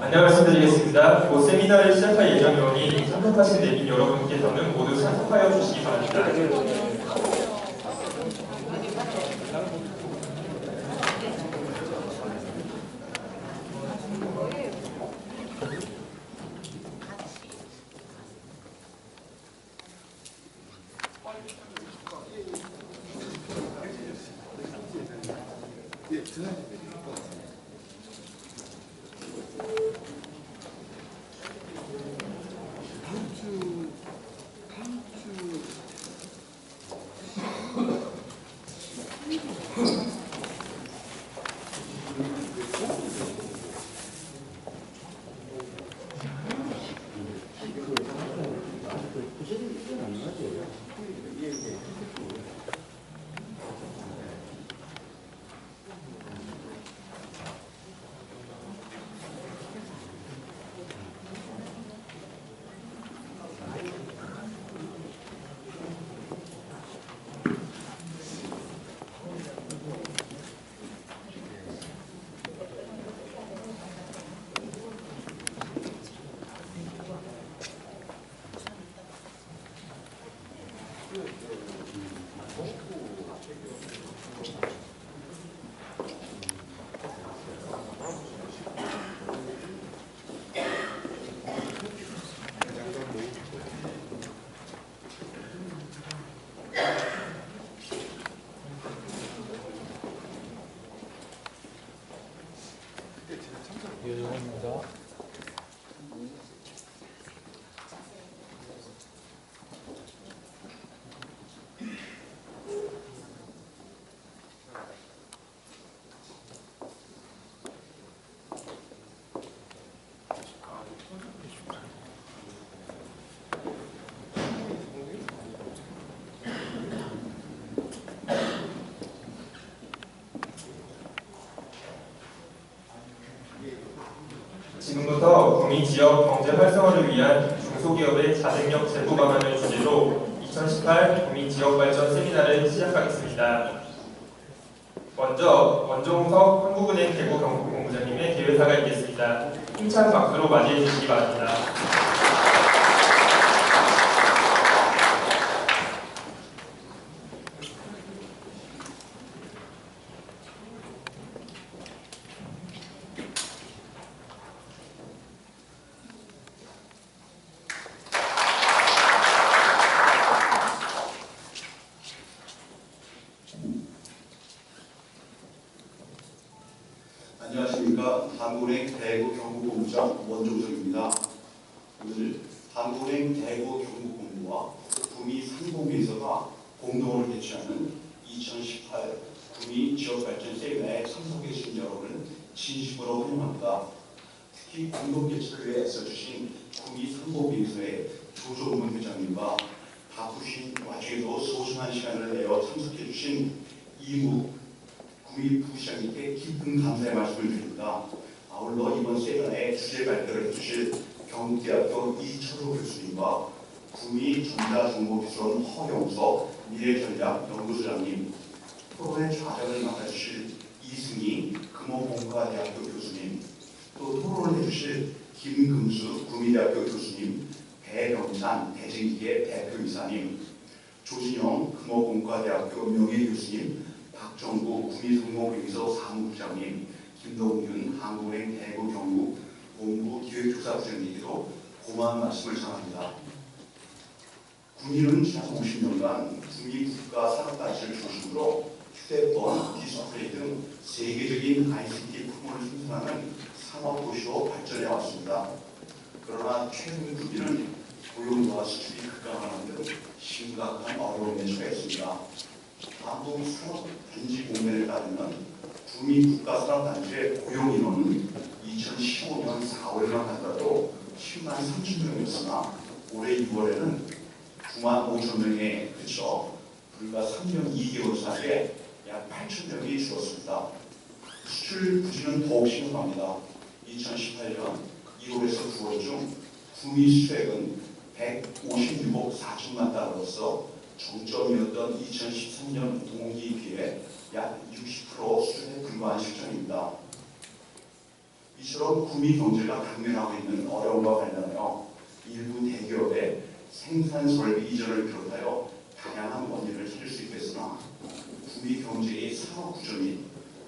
안녕 말씀드리겠습니다. 곧 세미나를 시작할 예정이오니 참석하신 내빈 여러분께서는 모두 참석하여 주시기 바랍니다. 지금부터 구미 지역 경제 활성화를 위한 중소기업의 자생력 제도 방안을 주제로 2018 구미 지역발전 세미나를 시작하겠습니다. 먼저 원종석 한국은행 대구 경북본부장님의 개회사가 있겠습니다. 힘찬 박수로 맞이해 주시기 바랍니다. 안녕하십니까. 한국은행 대구 경북본부장 원종석입니다. 오늘 한국은행 대구 경북본부와 구미 상공비서가 공동으로 개최하는 2018 구미 지역발전 세미나에 참석해 주신 여러분을 진심으로 환영합니다. 특히 공동개최회에 애써주신 구미 상공비서의 조종문 회장님과 바쁘신 와중에도 소중한 시간을 내어 참석해 주신 이무 구미 부시장님께 깊은 감사의 말씀을 드립니다. 아울러 이번 세미나에 주제 발표를 해주실 경북대학교 이철호 교수님과 구미 전자정보기술원 허영석 미래전략연구소장님, 토론의 좌장을 맡아주실 이승희 금호공과대학교 교수님, 또 토론을 해주실 김금수 구미대학교 교수님, 배병산 대전기계 대표이사님, 조진영 금호공과대학교 명예교수님, 박정구 구미성모회의소 사무부장님, 김동균 한국은행 대구 경북 본부 기획조사부장님께도 고마운 말씀을 전합니다. 구미는 지난 50년간 구미 국가 산업단지를 중심으로 휴대폰, 디스플레이 등 세계적인 ICT 품목을 생산하는 산업도시로 발전해 왔습니다. 그러나 최근 구미는 고용과 수출이 급감하는 등 심각한 어려움에 처했습니다. 한국산업단지 공매를 따르면 구미 국가산업단지의 고용인원은 2015년 4월만 하더라도 10만 3천 명이었으나 올해 6월에는 9만 5천 명에 그쳐 불과 3년 2개월 사이에 약 8천 명이 줄었습니다. 수출 부진은 더욱 심각합니다. 2018년 1월에서 9월 중 구미 수출액은 156억 4천만 달러로서 정점이었던 2013년 동기에 비해 약 60% 수준에 불과한 실정입니다. 이처럼 구미 경제가 당면하고 있는 어려움과 관련하여 일부 대기업의 생산 설비 이전을 비롯하여 다양한 원인을 찾을 수 있겠으나 구미 경제의 산업 구조 및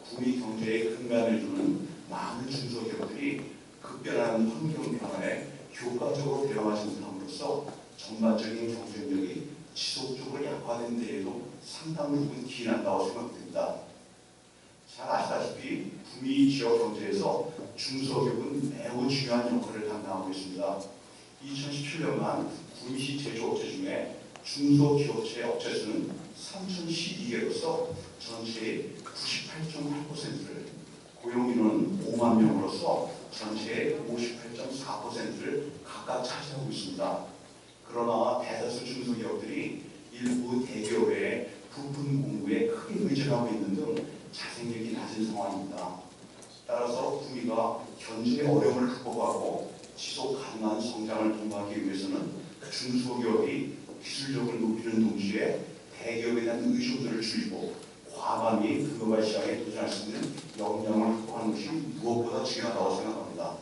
구미 경제의 근간을 두는 많은 중소기업들이 급변하는 환경 변화에 효과적으로 대응하지 못함으로써 전반적인 경쟁력이 지속적으로 약화된 데에도 상당 부분 기인한다고 생각됩니다. 잘 아시다시피 구미 지역 경제에서 중소기업은 매우 중요한 역할을 감당하고 있습니다. 2017년만 구미시 제조업체 중에 중소기업체 업체 수는 3,012개로서 전체의 98.8%를, 고용인원은 5만 명으로서 전체의 58.4%를 각각 차지하고 있습니다. 그러나 대다수 중소기업들이 일부 대기업의 부품 공급에 크게 의존하고 있는 등 자생력이 낮은 상황입니다. 따라서 구미가 현재의 어려움을 극복하고 지속 가능한 성장을 도모하기 위해서는 중소기업이 기술력을 높이는 동시에 대기업에 대한 의존도를 줄이고 과감히 글로벌 시장에 도전할 수 있는 역량을 확보하는 것이 무엇보다 중요하다고 생각합니다.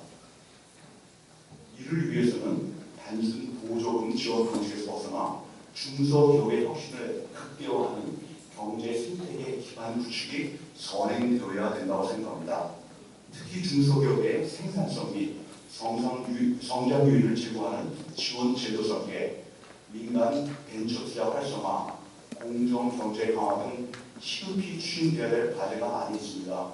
이를 위해서는 단순 보조금 지원 방식에서 벗어나 중소기업의 혁신을 극대화하는 경제 생태계 기반 구축이 선행되어야 된다고 생각합니다. 특히 중소기업의 생산성 및 성장 요인을 제고하는 지원 제도 설계, 민간 벤처 투자 활성화, 공정 경제 강화 등 시급히 추진되어야 될 과제가 많이 있습니다.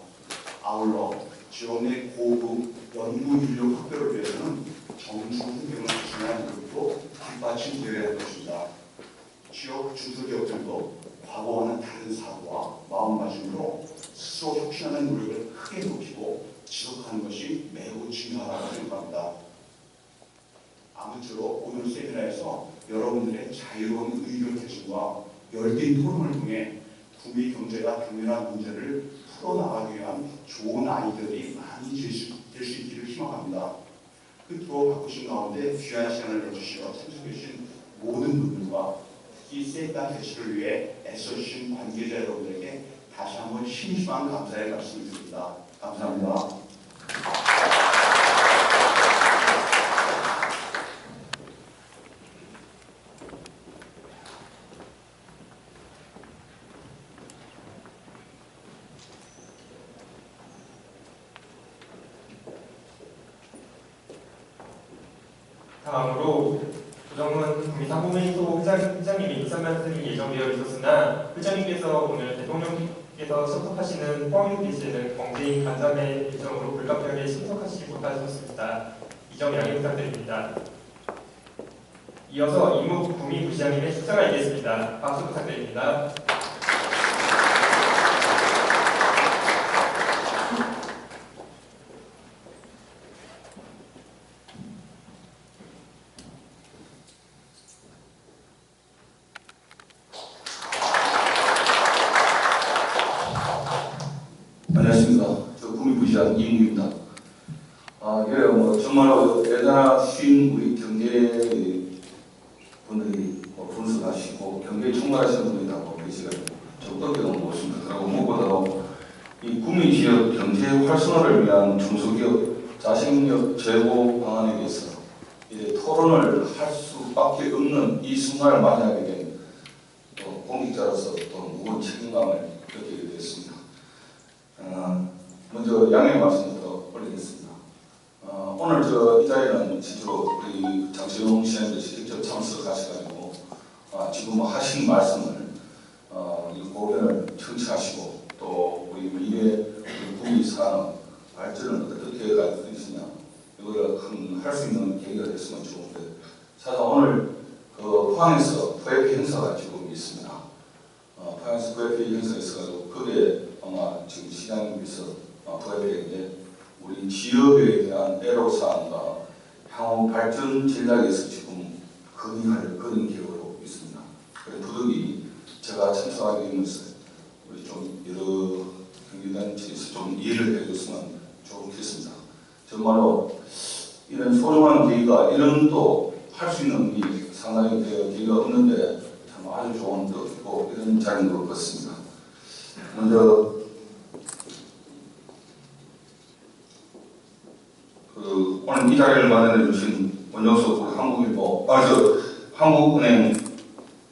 아울러 지역 내 고급 연구 인력 확보를 위해서는 정부 환경을 개선하는 노력도 뒷받침되어야 할 것입니다. 지역 중소기업들도 과거와는 다른 사고와 마음가짐으로 스스로 혁신하는 노력을 크게 높이고 지속하는 것이 매우 중요하다고 생각합니다. 아무쪼록 오늘 세미나에서 여러분들의 자유로운 의견 개진과 열띤 토론을 통해 구미 경제가 당면한 문제를 풀어나가기 위한 좋은 아이디어들이 많이 될 수 있기를 희망합니다. 끝으로 바꾸신 가운데 귀한 시간을 내주시어 참석해주신 모든 분들과 특히 세미나 개최를 위해 애써주신 관계자 여러분에게 다시 한번 심심한 감사의 말씀을 드립니다. 감사합니다. 다음으로 조정문 구미상공회의소 회장님의 인사 말씀이 예정되어 있었으나 회장님께서 오늘 대통령께서 참석하시는 포항에 계시는 경제인 간담회 일정으로 불가피하게 참석하시지 못하셨습니다. 이 점 양해 부탁드립니다. 이어서 이묵 구미부시장님의 축사가 있겠습니다. 박수 부탁드립니다. 안녕하십니까. 저 구미부시장 이묵입니다. 이래 정말로 대단하신 우리 경제분들이 분석하시고 경제 총괄하시는 분이 다 계시거든요. 저 뜻대로 모십니다. 그리고 무엇보다도 이 구미 지역 경제 활성화를 위한 중소기업 자생력 제고 방안에 대해서 이제 토론을 할 수밖에 없는 이 순간을 맞이하게 된 공직자로서 또 무거운 책임감을 느끼게 됐습니다. 먼저 양해 말씀부터 올리겠습니다. 오늘 이 자리는 실제로 우리 장시용 시장님께서 직접 참석하셔가지고 지금 하신 말씀을 이 고견을 청취하시고 또 우리 미래 구미 산업 발전을 어떻게 갈 것이냐 이거를 할 수 있는 계기가 됐으면 좋은데 사실 오늘 포항에서 VIP 행사가 지금 있습니다. 포항에서 VIP 행사가 있어가지고 거기에 아마 지금 시장님께서 VIP에게 우리 지역에 대한 애로사항과 향후 발전 전략에서 지금 건의할 그런 계획으로 있습니다. 그래서 부득이 제가 참석하게 되면서 우리 좀 여러 경기단체에서 좀 이해를 해줬으면 좋겠습니다. 정말로 이런 소중한 계기가 이런 또 할 수 있는 일이 상당히 계기가 없는데 참 아주 좋은 뜻이고 이런 자리인 것 같습니다. 먼저 오늘 이 자리를 마련해 주신 원정석 우리 한국일보, 한국은행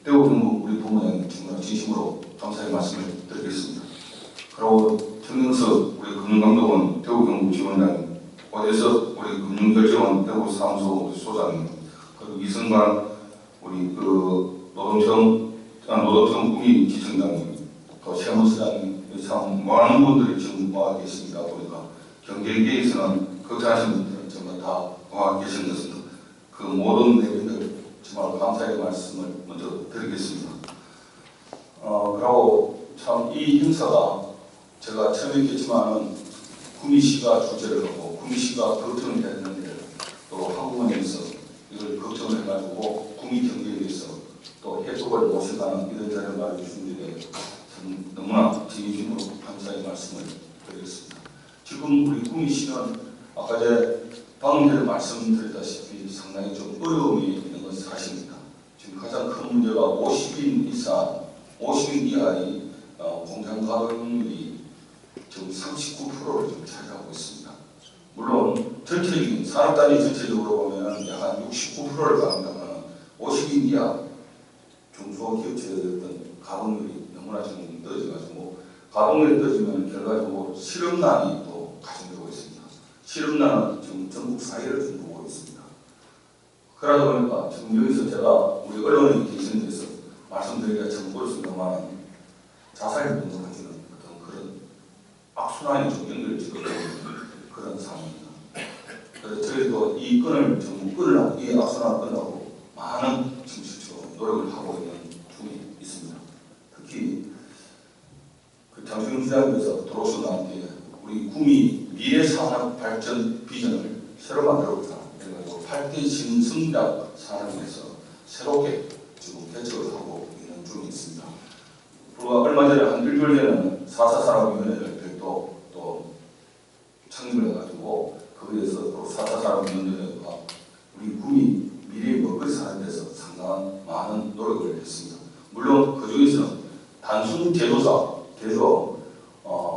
대우경북 우리 부모님 정말 진심으로 감사의 말씀을 드리겠습니다. 그리고 정영석 우리 금융감독원 대우경북 지원장님, 오대석 우리 금융결제원 대우사무소 우리 소장님, 그리고 이승관 우리 노동청 구미지청장님, 또 세무서장님, 참 많은 분들이 지금 와 계십니다. 보니까 경제계에서는 걱정하시는 분들은 정말 다 와 계신 것은 그 모든 내분들 정말 감사의 말씀을 먼저 드리겠습니다. 그리고 참 이 행사가 제가 처음에 했겠지만은 구미시가 주최를 하고 구미시가 걱정을 해야 되는데 또 한국은행에서 이걸 걱정을 해가지고 구미 경제에 대해서 또 해법을 모셔가는 이런 자리를 마련해주신 데 참 너무나 진심으로 감사의 말씀을 드리겠습니다. 지금 우리 구미시는 아까 방금 전에 말씀드렸다시피 상당히 좀 어려움이 있는 것은 사실입니다. 지금 가장 큰 문제가 50인 이상, 50인 이하의 공장 가동률이 지금 39%를 좀 차지하고 있습니다. 물론 전체적인 산업 단위 전체적으로 보면 약 69%를 가는다면 50인 이하 중소기업체의 어떤 가동률이 너무나 지금 떨어져가지고 가동률이 떨어지면 결과적으로 실업난이 또 가중되고 있습니다. 실업난은 지금 전국 사회를 좀 보고 있습니다. 그러다 보니까 지금 여기서 제가 우리 언론에 계신 데서 말씀드리기가 참 어렵습니다만 자살을 운동하시는 어떤 그런 악순환이 좀 연결되고 있는 그런 상황입니다. 그래서 저희도 이 끈을 좀 끊으려고, 이 악순환을 끊으려고 많은 지금 실제로 노력을 하고 있는 중에 있습니다. 특히 그 장충 시장에서 들어오신 나한테 우리 구미 미래산업 발전 비전을 새로 만들어보자. 그래가지고 8대 신성장 산업에서 새롭게 지금 개척을 하고 있는 중에 있습니다. 불과 얼마 전에 한 일주일 전에는 4차 산업위원회를 별도 또 창립을 해가지고 거기에서 또 4차 산업위원회가 우리 구미 미래 먹거리 산업에서 상당한 많은 노력을 했습니다. 물론 그 중에서는 단순 제조사, 제조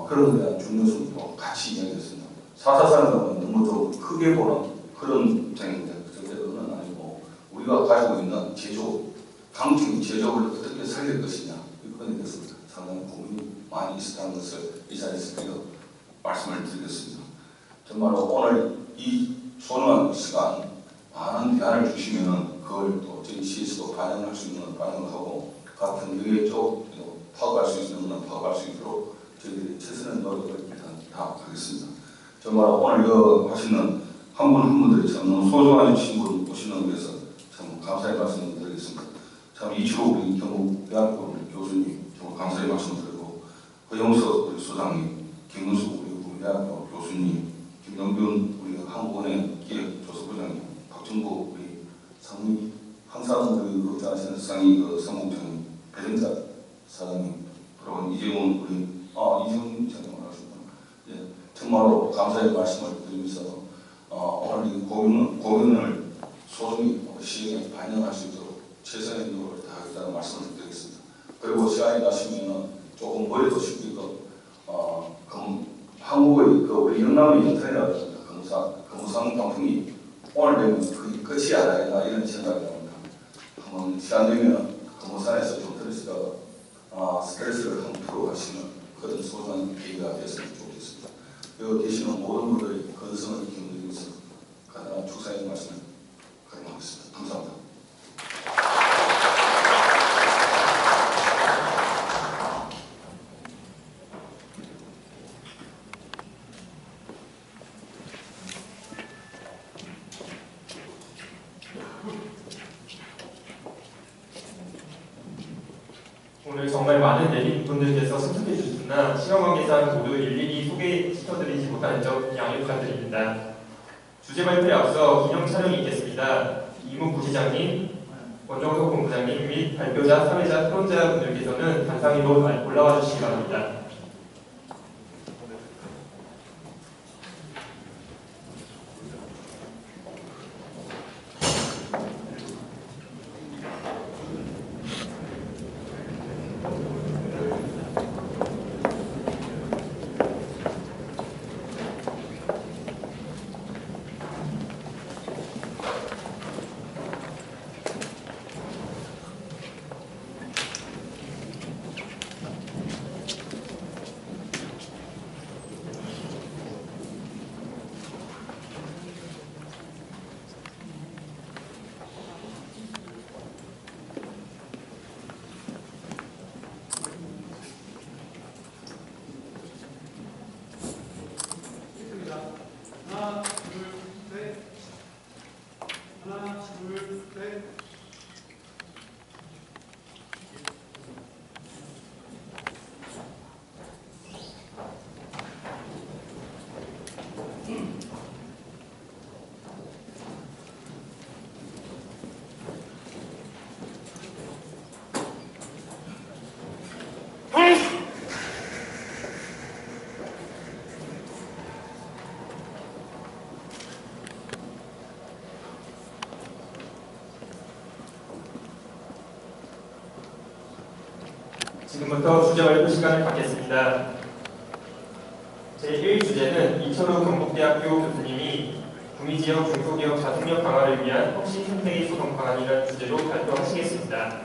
그런 데 대한 중요성도 같이 이야기했습니다. 4차 산업은 너무 좀 크게 보는 그런 입장인데 그건 아니고 우리가 가지고 있는 제조, 강적인 제조를 어떻게 살릴 것이냐 이건에 대해서 상당히 고민이 많이 있었다는 것을 이 자리에서 말씀을 드리겠습니다. 정말로 오늘 이 소중한 시간 많은 대안을 주시면 그걸 또 저희 시에서도 반영할 수 있는 반영을 하고 각 경영의 쪽 파악할 수 있는 건 파악할 수 있도록 저희들이 최선의 노력을 일단 다 하겠습니다. 정말 오늘 하시는 한 분 한 분들이 참 너무 소중한 친구 오시는 데서 참 감사의 말씀을 드리겠습니다. 참 이주호 우리 경북대학교 교수님 정말 감사의 말씀을 드리고 허영석 우리 소장님, 김문수 우리 국민대학교 교수님, 김동균 우리 한국은행 기획조사부장님, 박정구 우리 상무 항상 우리 걱정하시는 상위 상무부장님, 배정자 사장님, 그리고 이재훈 우리 이재훈 장관을 하셨구나. 예, 정말로 감사의 말씀을 드리면서 오늘 이 공연을 소중히 시행에 반영할 수 있도록 최선의 노력을 다하겠다는 말씀을 드리겠습니다. 그리고 시간이 나시면 조금 머리도 식히고 한국의 우리 영남의 인터넷이라든가 검우상 방송이 오늘 되면 거의 끝이 아니라 이런 생각이 납니다. 한번 시간 되면 검우산에서 좀 들으시다가 스트레스를 한번 풀어가시는 그런 소중한 계기가 됐으면 좋겠습니다. 여기 계시는 모든 분들의 건성을 기원드리면서 간단한 축사의 말씀을 가름하겠습니다. 감사합니다. 오늘 정말 많은 내빈분들께서 참석해 주셨으나 시간 관계상 모두 일일이 소개시켜드리지 못하는 점 양해 부탁드립니다. 주제 발표에 앞서 기념 촬영이 있겠습니다. 이문 부시장님, 원정석 본부장님 및 발표자, 사회자, 토론자분들께서는 단상 위로 올라와 주시기 바랍니다. 지금부터 주제 발표 시간을 갖겠습니다. 제1주제는 이철우 경북대학교 교수님이 구미지역 중소기업 자생력 강화를 위한 혁신 생태계 소통 방안이라는 주제로 발표하시겠습니다.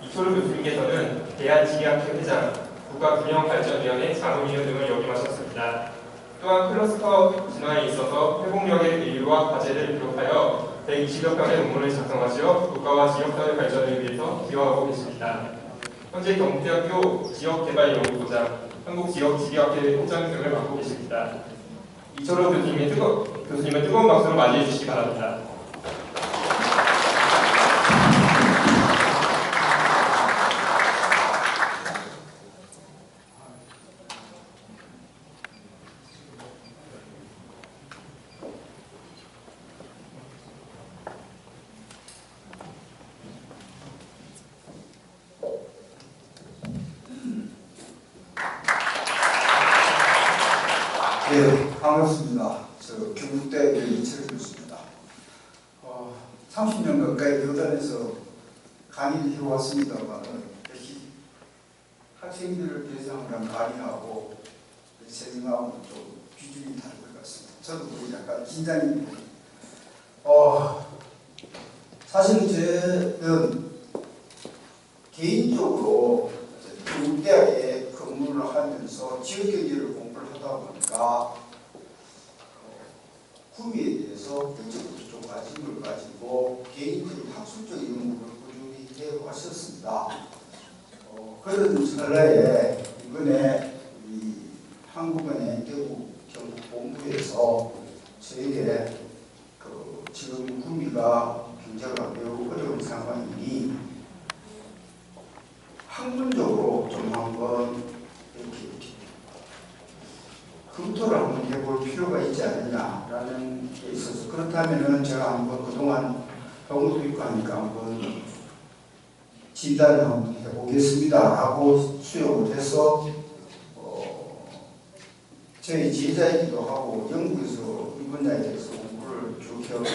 이철우 교수님께서는 대한지리학회 회장, 국가균형발전위원회 자문위원 등을 역임하셨습니다. 또한 클러스터 진화에 있어서 회복력의 의의와 과제를 비롯하여 120여 편의 논문을 작성하시어 국가와 지역사회 발전을 위해서 기여하고 계십니다. 현재 경북대학교 지역개발연구소장, 한국지역지리학회 회장 등을 맡고 계십니다. 이철우 교수님의 뜨거운 박수로 맞이해 주시기 바랍니다. 네, 반갑습니다. 저 경북대 이철우 교수입니다. 30년 가까이 여단에서 강의를 해왔습니다만 역시 학생들을 대상으로 한 강의하고 세미나하고는 좀 비중이 다른 것 같습니다. 저도 거의 약간 긴장이 됩니다. 사실 저는 개인적으로 경북대학에 근무를 하면서 지역경제를 공부를 하다 보니까 구미에 대해서 그때부터 좀 관심을 가지고 개인적인 학술적인 연구를 꾸준히 해왔었습니다. 그런 찰나에 이번에 우리 한국은행 대구 경북본부에서 저에게 지금 구미가 경제가 매우 어려운 상황이니 학문적으로 좀 한번 이렇게 검토를 한번 해볼 필요가 있지 않느냐라는 게 있어서, 그렇다면은 제가 한번 그동안 경우도 있고 하니까 한번 진단을 한번 해보겠습니다 라고 수용을 해서 저희 지휘자이기도 하고 영국에서 이 분야에 대해서 공부를 쭉 해온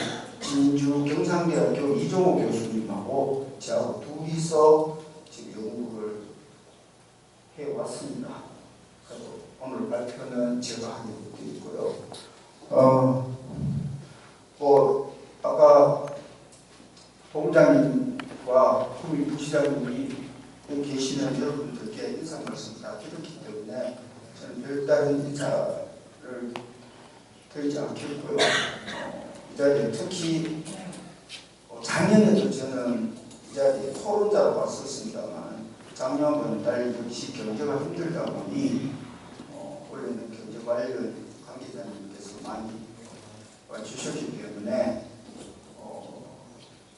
진주 경상대학교 이종호 교수님하고 저하고 둘이서 지금 연구를 해왔습니다. 그래서 오늘 발표는 제가 하는 것도 있고요. 아까 본부장님과 구미 부시장님이 여기 계시는 여러분들께 인사 말씀 다 드렸기 때문에 저는 별다른 인사를 드리지 않겠고요. 이 자리에 특히 작년에도 저는 이 자리에 토론자로 왔었습니다만 작년은 달리 역시 경제가 힘들다 보니 올해는 경제 관련 관계자님께서 많이 와주셨기 때문에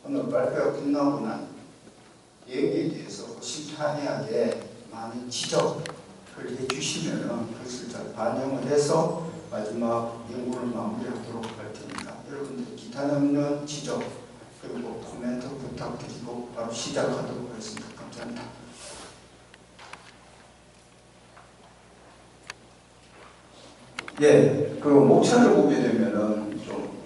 오늘 발표가 끝나고 난 내용에 대해서 심탄회하게 많은 지적을 해주시면 그것을 잘 반영을 해서 마지막 연구를 마무리하도록 할 테니까 여러분들 기타 남는 지적 그리고 코멘트 부탁드리고 바로 시작하도록 하겠습니다. 감사합니다. 예, 그 목차를 보게 되면은 좀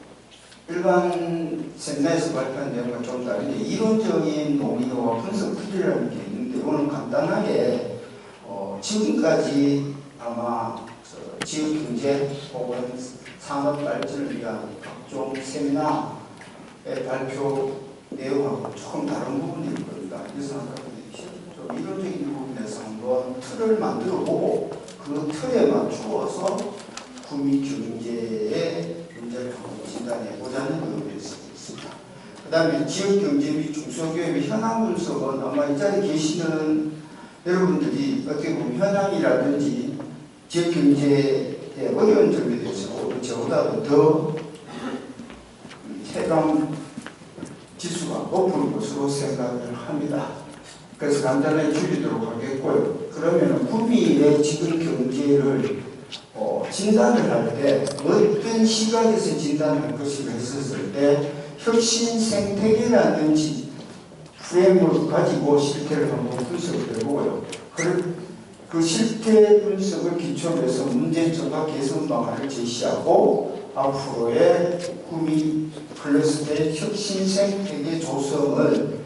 일반 세미나에서 발표한 내용과 좀 다른데 이론적인 논의와 분석 틀이라는 게 있는데 오늘 간단하게 지금까지 아마 지역경제 혹은 산업 발전을 위한 각종 세미나의 발표 내용하고 조금 다른 부분일 겁니다. 그래서 좀 이론적인 부분에서 한번 틀을 만들어 보고 그 틀에 맞추어서 구미 경제의 문제를 한번 진단해 보자는 의미가 있습니다. 그 다음에 지역경제 및 중소기업의 현황 분석은 아마 이 자리에 계시는 여러분들이 어떻게 보면 현황이라든지 지역경제의 어려운 점에 대해서 저보다도 더 해당 지수가 높은 것으로 생각을 합니다. 그래서 간단하게 줄이도록 하겠고요. 그러면 구미의 지금 경제를 진단을 할 때 어떤 시각에서 진단을 할 것인가 했었을 때 혁신 생태계라는 프레임을 가지고 실태를 한번 분석을 해보고요. 그 실태 분석을 기초로 해서 문제점과 개선 방안을 제시하고 앞으로의 구미 클러스터의 혁신 생태계 조성을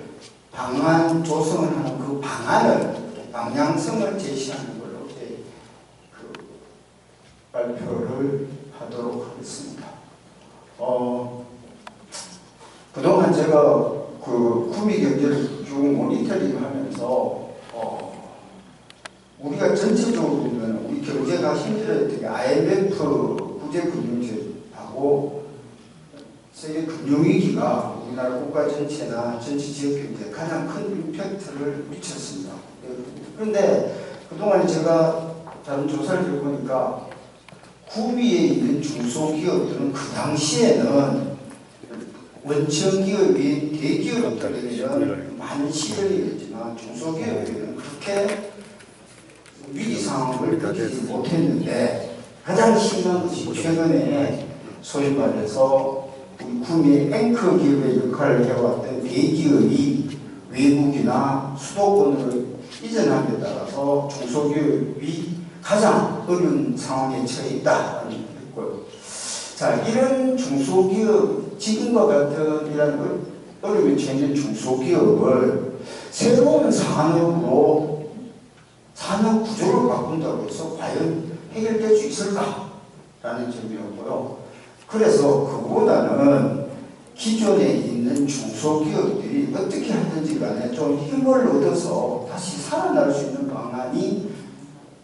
방안 조성을 하는 그 방안을 방향성을 제시하는 걸로 그 발표를 하도록 하겠습니다. 그동안 제가 그 구미 경제를 쭉 모니터링 하면서 우리가 전체적으로 보면 우리 경제가 힘들었던 게 IMF 국제금융제하고 세계 금융위기가 우리나라 국가 전체나 전체 지역 경제에 가장 큰 임팩트를 미쳤습니다. 그런데 그동안 제가 다른 조사를 해보니까 구미에 있는 중소기업들은 그 당시에는 원청기업인 대기업들에게는 많은 시련이었지만 중소기업에는 그렇게 위기 상황을 겪지 못했는데 가장 심한 것이 최근에 소위 말해서 우리 구미의 앵커 기업의 역할을 해왔던 대기업이 외국이나 수도권으로 이전함에 따라서 중소기업이 가장 어려운 상황에 처해 있다는 거고요. 자, 이런 중소기업, 지금과 같은 이런 어려움에 처해 있는 중소기업을 새로운 산업 구조를 바꾼다고 해서 과연 해결될 수 있을까라는 점이었고요. 그래서 그보다는 기존에 있는 중소기업들이 어떻게 하든지 간에 좀 힘을 얻어서 다시 살아날 수 있는 방안이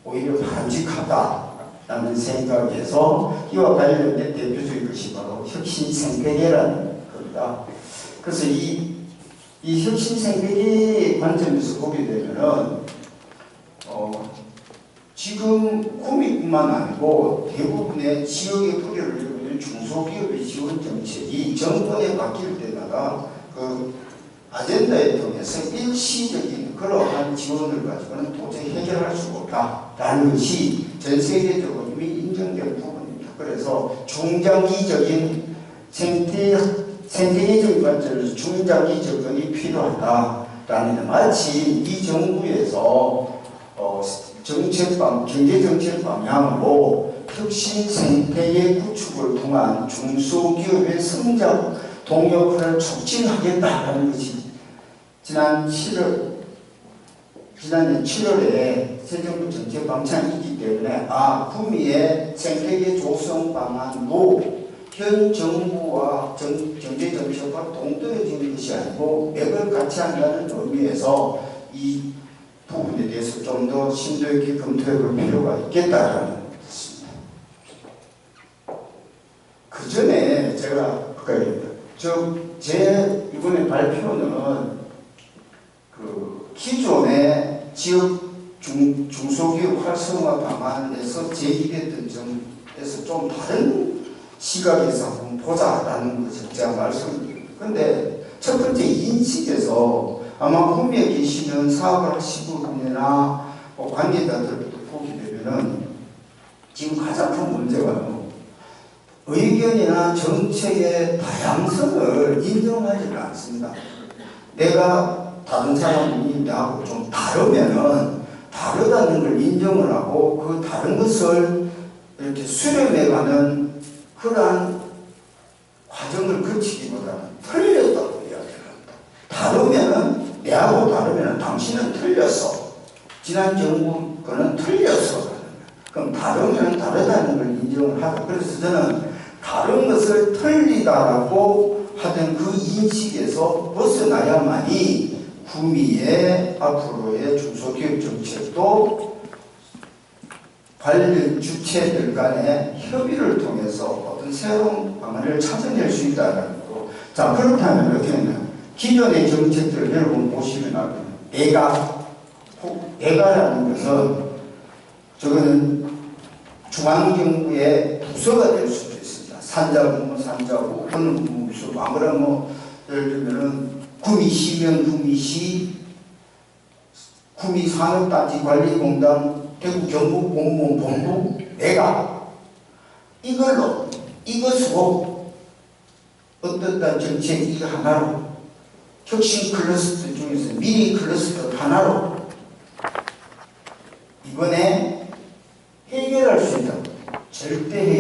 오히려 바람직하다라는 생각에서 이와 관련된 대표적인 것이 바로 혁신생태계라는 겁니다. 그래서 이 혁신생태계 관점에서 보게 되면은 지금 구미뿐만 아니고 대부분의 지역의 뿌리를 이루고 있는 중소기업의 지원 정책이 정권에 바뀔 때마다 그 아젠다에 통해서 일시적인 그러한 지원을 가지고는 도저히 해결할 수가 없다라는 것이 전 세계적으로 이미 인정된 부분입니다. 그래서 중장기적인 생태계적인 관점에서 중장기 접근이 필요하다라는 마치 이 정부에서 경제정책 방향으로 혁신 생태계 구축을 통한 중소기업의 성장 동력을 촉진하겠다는 것이 지난해 7월에 새 정부 정책 방향이 있기 때문에 구미의 생태계 조성 방안도 현 정부와 경제정책과 동떨어지는 것이 아니고 맥을 같이 한다는 의미에서 이 부분에 대해서 좀 더 심도 있게 검토해 볼 필요가 있겠다라는 것입니다. 그 전에 제가 제 이번에 발표는 그 기존의 지역 중소기업 활성화 방안에서 제기됐던 점에서 좀 다른 시각에서 한번 보자라는 것을 제가 말씀드립니다. 그런데 첫 번째 인식에서 아마 구미에 계시는 사업을 하시는 분이나 관계자들도 보게 되면은 지금 가장 큰 문제가 의견이나 정책의 다양성을 인정하지는 않습니다. 내가 다른 사람이 나하고 좀 다르면은 다르다는 걸 인정을 하고 그 다른 것을 이렇게 수렴해가는 그러한 과정을 거치기보다는 틀렸다고 이야기합니다. 다르면은 내하고 다르면은 당신은 틀렸어. 지난 정부 거는 틀렸어. 그럼 다르면 다르다는 걸 인정을 하고 그래서 저는 다른 것을 틀리다라고 하던 그 인식에서 벗어나야만이 구미의 앞으로의 중소기업 정책도 관련 주체들 간의 협의를 통해서 어떤 새로운 방안을 찾아낼 수 있다는 거. 자, 그렇다면 어떻게 했나요? 기존의 정책들을 여러분 보시면 애가라는 것은 저거는 중앙정부의 부서가 될 수도 있습니다. 산자부, 어느 부서, 아무나 예를 들면은 구미시면 구미시, 구미산업단지관리공단, 대구 경북공무원본부, 애가 이것으로 어떤 정책 이거 하나로 혁신 클러스터 중에서 미니 클러스터 하나로 이번에 해결할 수 있다. 절대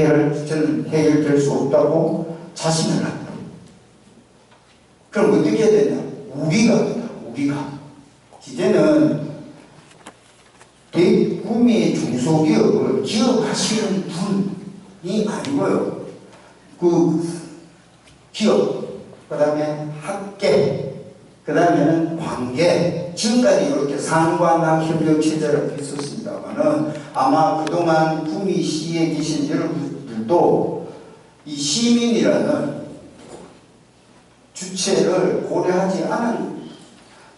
저는 해결될 수 없다고 자신을 합니다. 그럼 어떻게 해야 되냐? 우리가 이제는 구미 중소기업을 기업하시는 분이 아니고요. 그 기업, 그 다음에 학계, 그 다음에는 관계, 지금까지 이렇게 상관학 협력체제라고 했었습니다만은 아마 그동안 구미시에 계신 여러분들도 이 시민이라는 주체를 고려하지 않은,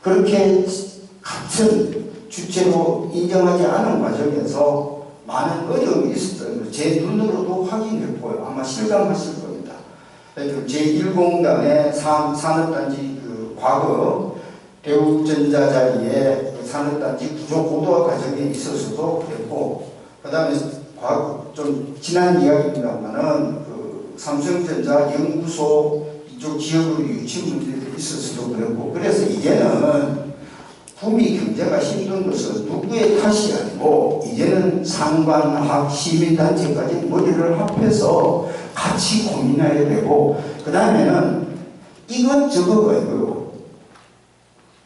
그렇게 같은 주체로 인정하지 않은 과정에서 많은 어려움이 있었던 걸 제 눈으로도 확인했고요. 아마 실감하실 겁니다. 제1공단의 산업단지 그 과거 대우전자 자리에 그 산업단지 구조 고도화 과정에 있어서도 그랬고, 그 다음에 좀 지난 이야기입니다만은 그 삼성전자 연구소 이쪽 지역으로 유치 문제들이 있어서도 그랬고, 그래서 이제는 구미 경제가 힘든 것은 누구의 탓이 아니고 이제는 상관학 시민단체까지 머리를 합해서 같이 고민해야 되고, 그 다음에는 이것저것가 아니고요.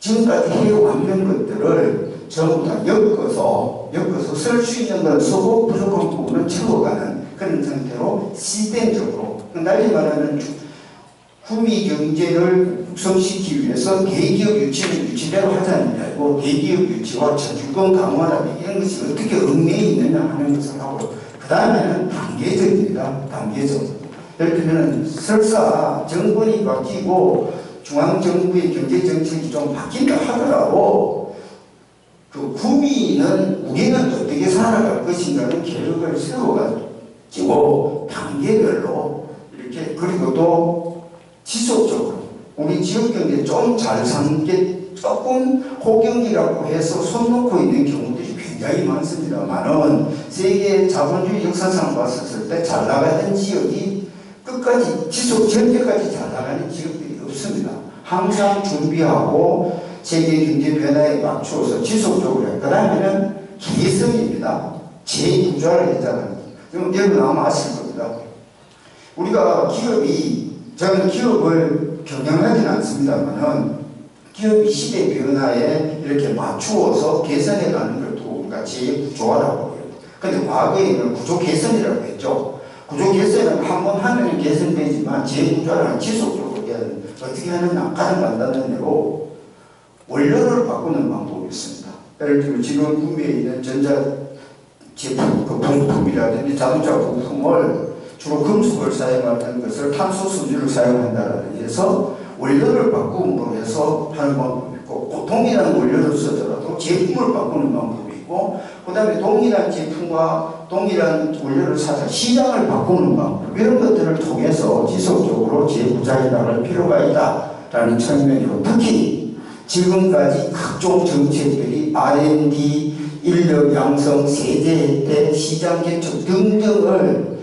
지금까지 해왔는 것들을 전부 다 엮어서 쓸 수 있는 걸 쓰고 부족한 부분을 채워가는 그런 상태로 시스템적으로, 달리 말하는 구미 경제를 육성시키기 위해서 대기업 유치는 유치대로 하자는 게 아니고 대기업 유치와 저주권 강화라든지 이런 것이 어떻게 얽매여 있느냐 하는 것을 하고, 그 다음에는 단계적입니다. 단계적. 예를 들면 설사 정권이 바뀌고 중앙정부의 경제정책이 좀 바뀐다 하더라도 그 구미는 우리는 어떻게 살아갈 것인가는 계획을 세워가지고 단계별로 이렇게, 그리고 또 지속적으로 우리 지역경제 좀 잘 사는 게 조금 호경기라고 해서 손 놓고 있는 경우들이 굉장히 많습니다만은 세계 자본주의 역사상 봤을 때 잘 나가는 지역이 끝까지 지속 전제까지 잘 나가는 지역들이 없습니다. 항상 준비하고 세계 경제 변화에 맞추어서 지속적으로 해요. 그 다음에는 개성입니다. 재구조화를 했잖아요. 여러분 아마 아실 겁니다. 우리가 저는 기업을 경영하지는 않습니다만은 기업이 시대 변화에 이렇게 맞추어서 개선해 가는 걸 또 우리가 재구조화라고 해요. 근데 과거에는 구조 개선이라고 했죠. 구조 개선은 한번 하면 개선되지만 재구조화는 지속적으로 어떻게 하느냐, 가장 간단한 예로 원료를 바꾸는 방법이 있습니다. 예를 들면 지금 구미에 있는 전자 제품, 그 부품이라든지 자동차 부품을 주로 금속을 사용하는 것을 탄소 수지를 사용한다는 해서 원료를 바꿈으로 해서 하는 방법이 있고, 동일한 원료를 쓰더라도 제품을 바꾸는 방법이 있고, 그 다음에 동일한 제품과 동일한 원료를 사서 시장을 바꾸는 방법, 이런 것들을 통해서 지속적으로 재구조해 나갈 필요가 있다라는 측면이고, 특히 지금까지 각종 정책들이 R&D, 인력 양성, 세제 혜택, 시장 개척 등등을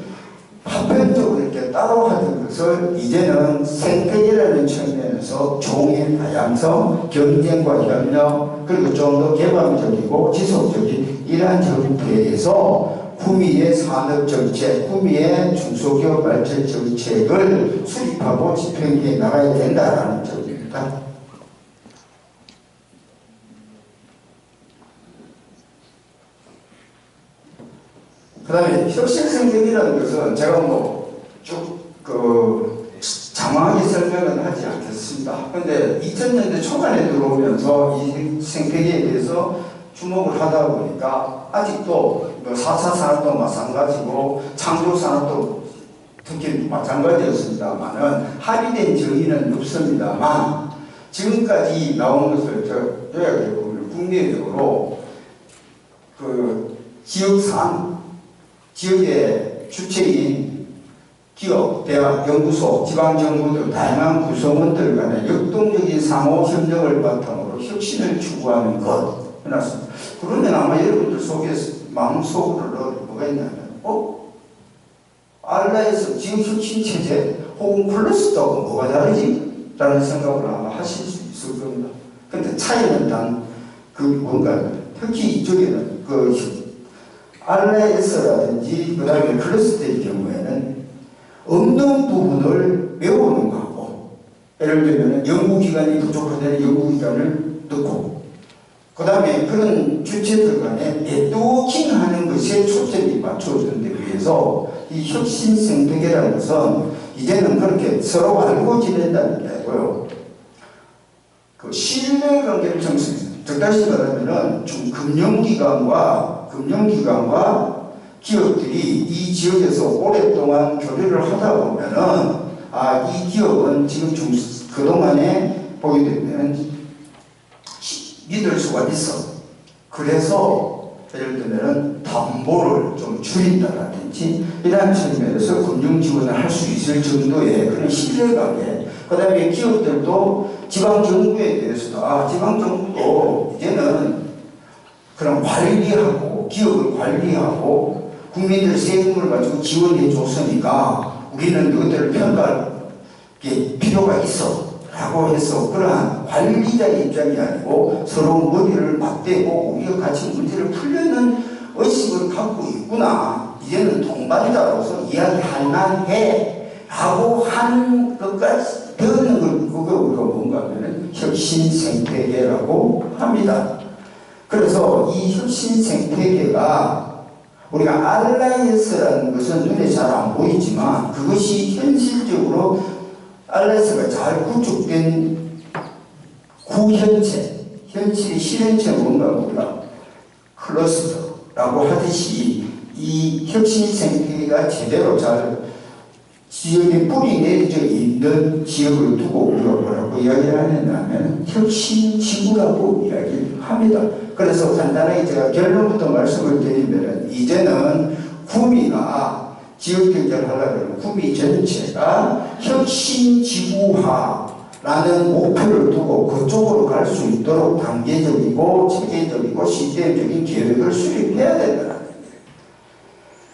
파편적으로 이렇게 따로 하는 것을 이제는 생태계라는 측면에서 종의 다양성, 경쟁과 협력, 그리고 좀 더 개방적이고 지속적인 이러한 정책에서 구미의 산업정책, 구미의 중소기업 발전 정책을 수립하고 집행해 나가야 된다는 점입니다. 그 다음에 혁신성격이라는 것은 제가 장황하게 설명은 하지 않겠습니다. 그런데 2000년대 초반에 들어오면서 이 생태계에 대해서 주목을 하다 보니까 아직도 4차 산업도 마찬가지고 창조 산업도 특히 마찬가지였습니다만은 합의된 정의는 없습니다만, 지금까지 나온 것을 요약해 보면 국내적으로 그 지역의 주체인 기업, 대학, 연구소, 지방정부들, 다양한 구성원들 간의 역동적인 상호협력을 바탕으로 혁신을 추구하는 것 해놨습니다. 그러면 아마 여러분들 속에서 마음속으로 뭐가 있냐면 알라에서 지금 혁신체제 혹은 플러스하고 뭐가 다르지? 라는 생각을 아마 하실 수 있을 겁니다. 근데 차이는 뭔가 특히 이쪽에는 RIS라든지 그 다음에 클러스터의 경우에는 없는 부분을 외우는 거고, 예를 들면 연구기관이 부족하다는 연구기관을 넣고, 그 다음에 그런 주체들 간에 네트워킹하는 것에 초점이 맞춰지는 데 비해서 이 혁신 생태계라는 것은 이제는 그렇게 서로 알고 지낸다는 게 아니고요. 그 신뢰관계를 형성해요. 즉 다시 말하면은 좀 금융기관과 기업들이 이 지역에서 오랫동안 교류를 하다 보면은 이 기업은 지금 좀 그동안에 보게 되면 믿을 수가 있어. 그래서 예를 들면 담보를 좀 줄인다라든지 이러한 측면에서 금융 지원을 할 수 있을 정도의 그런 신뢰관계. 그 다음에 기업들도 지방정부에 대해서도 지방정부도 이제는 그런 관리하고 기업을 관리하고 국민들 세금을 가지고 지원해 줬으니까 우리는 너희들을 평가할 게 필요가 있어 라고 해서 그러한 관리자의 입장이 아니고 서로 머리를 맞대고 우리가 같이 문제를 풀려는 의식을 갖고 있구나. 이제는 동반자로서 이야기할 만해 라고 한 것까지 배우는 걸 그거 우리가 뭔가 하면 혁신 생태계라고 합니다. 그래서 이 혁신 생태계가 우리가 알라이언스라는 것은 눈에 잘 안 보이지만 그것이 현실적으로 알라이언스가 잘 구축된 구현체, 현실의 실현체는 뭔가 우리가 클러스터라고 하듯이 이 혁신 생태계가 제대로 잘 지역에 뿌리 내려져 있는 지역을 두고 우리가 뭐라고 이야기를 하냐면 혁신 지구라고 이야기를 합니다. 그래서 간단하게 제가 결론부터 말씀을 드리면 이제는 구미가 지역경제를 하려면 구미 전체가 혁신 지구화라는 목표를 두고 그쪽으로 갈 수 있도록 단계적이고 체계적이고 시스템적인 계획을 수립해야 된다.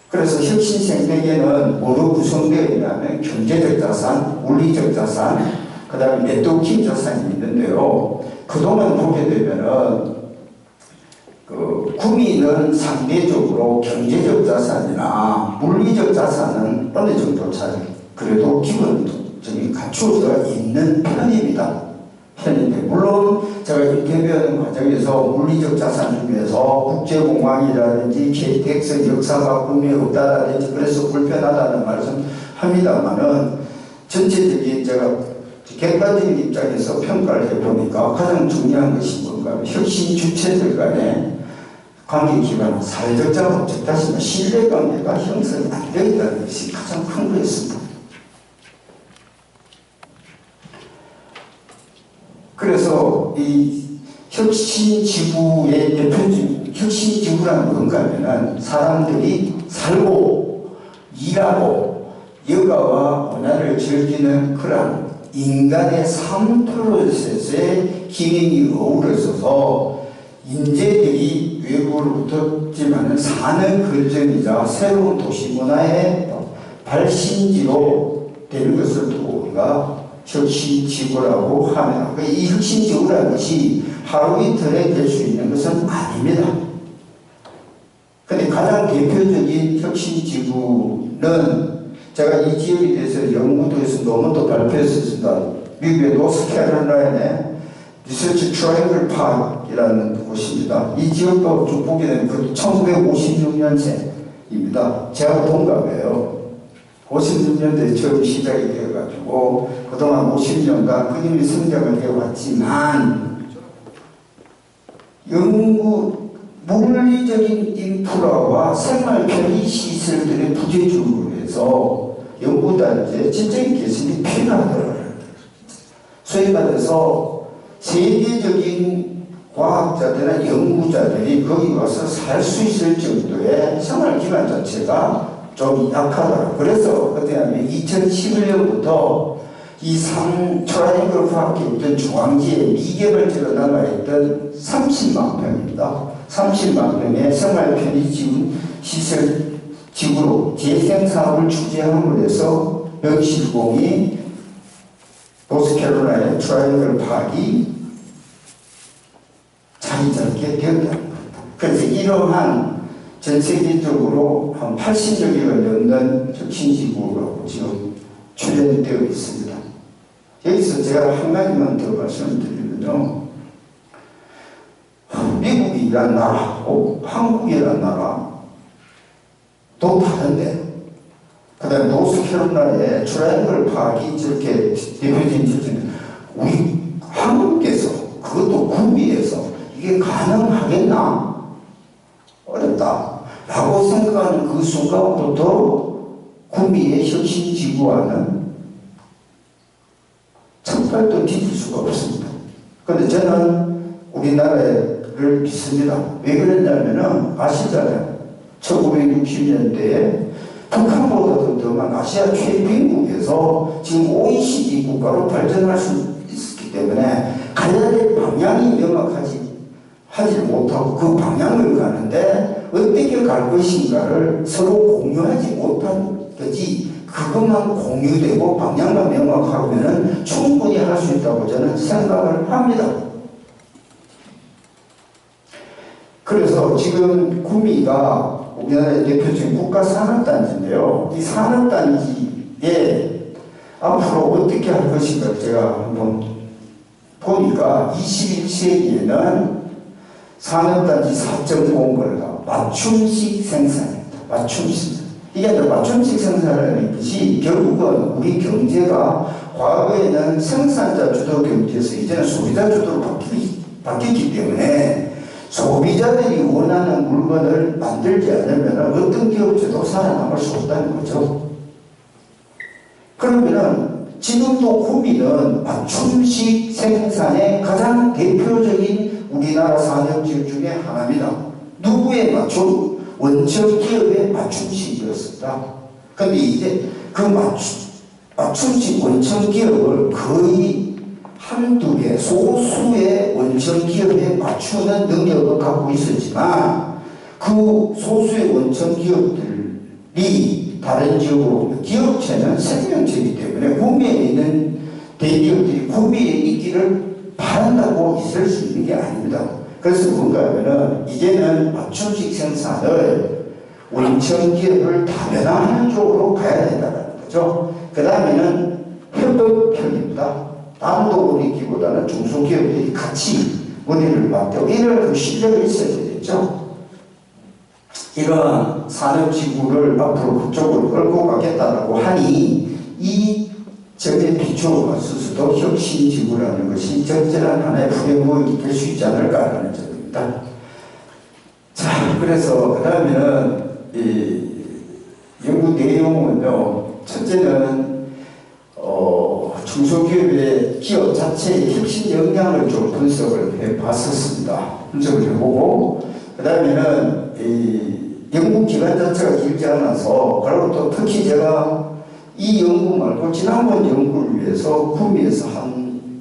그래서 혁신 생태계는 뭐로 구성되어 있냐면 경제적 자산, 물리적 자산, 그 다음에 네트워킹 자산이 있는데요. 그동안 보게 되면은 구미는 상대적으로 경제적 자산이나 물리적 자산은 어느 정도 잘 그래도 기본적인 갖추어져 있는 편입니다. 물론 제가 인터뷰하는 과정에서 물리적 자산 중에서 국제공항이라든지 KTX 역사가 구미에 없다라든지 그래서 불편하다는 말씀 합니다만은 전체적인 제가 객관적인 입장에서 평가를 해보니까 가장 중요한 것이 뭔가 하면 혁신 주체들 간의 관계기관, 사회적 작업, 즉 다시 말해 신뢰관계가 형성이 안 되어 있다는 것이 가장 큰 거였습니다. 그래서 이 혁신지구의 대표적인 혁신지구라는 뭔가 하면은 사람들이 살고 일하고 여가와 문화를 즐기는 그런 인간의 삶 프로세스의 기능이 어우러져서 인재들이 외부로부터지만은 사는 거점이자 새로운 도시 문화의 발신지로 되는 것을 두고 우리가 혁신지구라고 하면 이 혁신지구라는 것이 하루 이틀에 될 수 있는 것은 아닙니다. 근데 가장 대표적인 혁신지구는 제가 이 지역에 대해서 연구도에서 논문도 발표했습니다. 미국의 노스캐롤라이나의 리서치 트라이앵글 파크이라는 곳입니다. 이 지역도 쭉 보게 되면 그 1956년생입니다. 제가 동갑이에요. 56년도에 처음 시작이 되어가지고 그동안 50년간 끊임없이 성장을 해왔지만 물리적인 인프라와 생활 편의 시설들의 부재중으로 해서 연구단지에 진정한 개선이 필요하더라고요. 소위 말해서 세계적인 과학자들이나 연구자들이 거기 와서 살 수 있을 정도의 생활기반 자체가 좀 약하더라고요. 그래서 그때 하면 2011년부터 이 트라이앵글 파크에 있던 중앙지에 미개발지로 남아있던 30만 평입니다. 30만 평의 생활 편의 시설 지구로 재생사업을 추진함으로 해서 명실공히 노스캐롤라이나 트라이앵글 파크이 자리 잡게 되었다는 겁니다. 그래서 이러한 전 세계적으로 한 80여 개가 넘는 혁신지구라고 지금 출연되어 있습니다. 여기서 제가 한 가지만 더 말씀을 드리면요. 미국이란 나라하고 한국이란 나라 또 다른데, 그 다음에 노스캐롤라이나의 트라이앵글 파악이 저렇게 대표적인 지역인데 우리 한국에서 그것도 구미에서 이게 가능하겠나? 어렵다 라고 생각하는 그 순간부터 구미의 혁신지구와는 첫발도 디딜 수가 없습니다. 그런데 저는 우리나라를 믿습니다. 왜 그랬냐면은 아시잖아요. 1960년대에 북한보다도 더만 아시아 최빈국에서 지금 OECD 국가로 발전할 수 있었기 때문에 가야 될 방향이 명확하지 하지 못하고 그 방향을 가는데 어떻게 갈 것인가를 서로 공유하지 못한 거지, 그것만 공유되고 방향만 명확하면 충분히 할 수 있다고 저는 생각을 합니다. 그래서 지금 구미가 우리나라의 대표적인 국가산업단지인데요. 이 산업단지에 앞으로 어떻게 할 것인가 제가 한번 보니까 21세기에는 산업단지 4.0가 맞춤식 생산입니다. 맞춤식. 이게 맞춤식 생산이라는 것이 결국은 우리 경제가 과거에는 생산자 주도 경제에서 이제는 소비자 주도로 바뀌기 때문에 소비자들이 원하는 물건을 만들지 않으면 어떤 기업체도 살아남을 수 없다는 거죠. 그러면은 지금도 구미는 맞춤식 생산의 가장 대표적인 우리나라 산업지역 중에 하나입니다. 누구의 맞춤? 원청 기업의 맞춤식이었습니다. 그런데 이제 그 맞춤식 원청 기업을 거의 한두 개, 소수의 원청 기업에 맞추는 능력을 갖고 있었지만 그 소수의 원청 기업들이 다른 지역으로 기업체는 생명체이기 때문에 구미에 있는 대기업들이 구미에 있기를 바란다고 있을 수 있는 게 아닙니다. 그래서 뭔가 하면은 이제는 맞춤식 생산을 원청 기업을 다변화하는 쪽으로 가야 된다는 거죠. 그 다음에는 협업형입니다. 단독원리기보다는 중소기업들이 같이 원리를 맡고 이럴 그 실력이 있어야 되겠죠. 이러한 산업지구를 앞으로 그쪽으로 끌고 가겠다라고 하니 이 점에 비추어 봤을 때도 혁신지구라는 것이 적절한 하나의 프레임워크가 될 수 있지 않을까라는 점입니다. 자, 그래서 그 다음에는 이 연구 내용은요, 첫째는 중소기업의 기업 자체의 혁신 역량을 좀 분석을 해봤었습니다. 분석을 해보고 그 다음에는 이 연구기간 자체가 길지 않아서 그리고 또 특히 제가 이 연구 말고 지난번 연구를 위해서 구미에서 한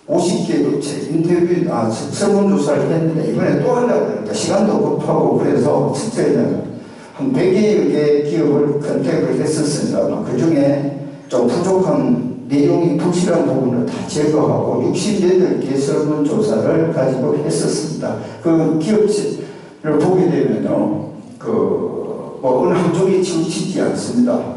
150개 업체 인터뷰, 설문조사를 했는데 이번에 또 하려고 하니까 시간도 급하고 그래서 첫째는 한 100여여 개 기업을 컨택을 했었습니다만 그 중에 좀 부족한 내용이 부실한 부분을 다 제거하고 68개 설문조사를 가지고 했었습니다. 그 기업체를 보게 되면요, 어느 한쪽에 치우치지 않습니다.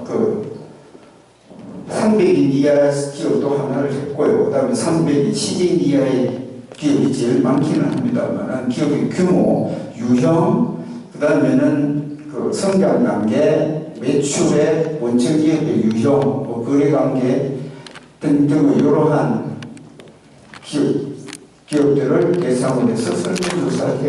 300인 이하의 기업도 하나를 했고요. 그 다음에 300인 이하의 기업이 제일 많기는 합니다만 기업의 규모, 유형, 그 다음에는 성장 단계, 매출의 원천 기업의 유형, 거래 관계 등등 이러한 기업들을 대상으로 해서 설문조사를